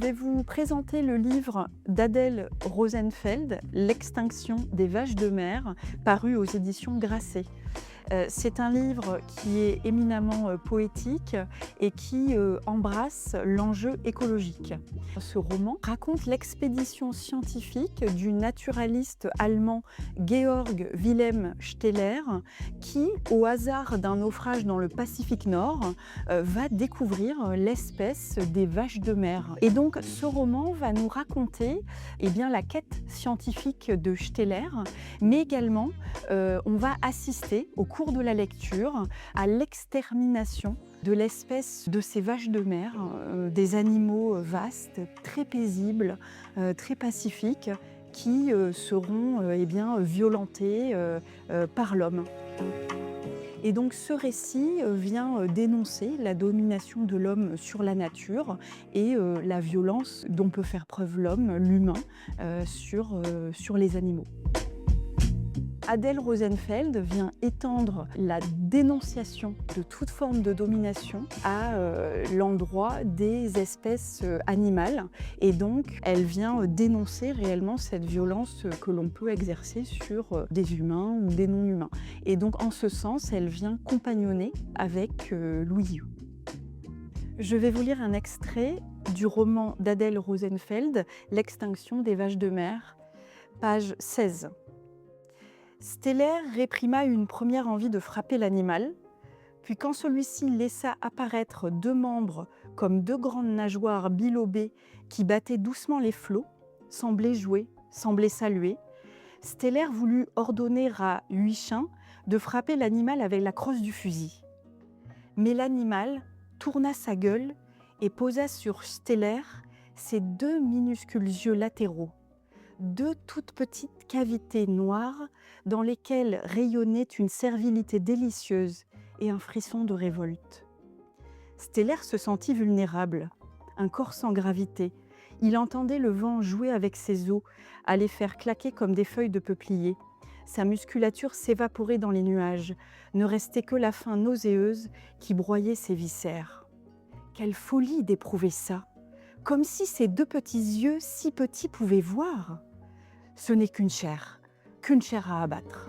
vais vous présenter le livre d'Adèle Rosenfeld, L'extinction des vaches de mer, paru aux éditions Grasset. C'est un livre qui est éminemment poétique et qui embrasse l'enjeu écologique. Ce roman raconte l'expédition scientifique du naturaliste allemand Georg Wilhelm Steller qui, au hasard d'un naufrage dans le Pacifique Nord, va découvrir l'espèce des vaches de mer. Et donc ce roman va nous raconter la quête scientifique de Steller, mais également on va assister au cours de la lecture à l'extermination de l'espèce de ces vaches de mer, des animaux vastes, très paisibles, très pacifiques, qui seront violentés par l'homme. Et donc ce récit vient dénoncer la domination de l'homme sur la nature et la violence dont peut faire preuve l'humain, sur les animaux. Adèle Rosenfeld vient étendre la dénonciation de toute forme de domination à l'endroit des espèces animales. Et donc, elle vient dénoncer réellement cette violence que l'on peut exercer sur des humains ou des non-humains. Et donc, en ce sens, elle vient compagnonner avec Louis Hue. Je vais vous lire un extrait du roman d'Adèle Rosenfeld, L'extinction des vaches de mer, page 16. Steller réprima une première envie de frapper l'animal, puis quand celui-ci laissa apparaître deux membres comme deux grandes nageoires bilobées qui battaient doucement les flots, semblaient jouer, semblaient saluer, Steller voulut ordonner à Huichin de frapper l'animal avec la crosse du fusil. Mais l'animal tourna sa gueule et posa sur Steller ses deux minuscules yeux latéraux, deux toutes petites cavités noires dans lesquelles rayonnait une servilité délicieuse et un frisson de révolte. Steller se sentit vulnérable, un corps sans gravité. Il entendait le vent jouer avec ses os, à les faire claquer comme des feuilles de peuplier. Sa musculature s'évaporait dans les nuages, ne restait que la faim nauséeuse qui broyait ses viscères. Quelle folie d'éprouver ça! Comme si ces deux petits yeux si petits pouvaient voir. Ce n'est qu'une chair à abattre.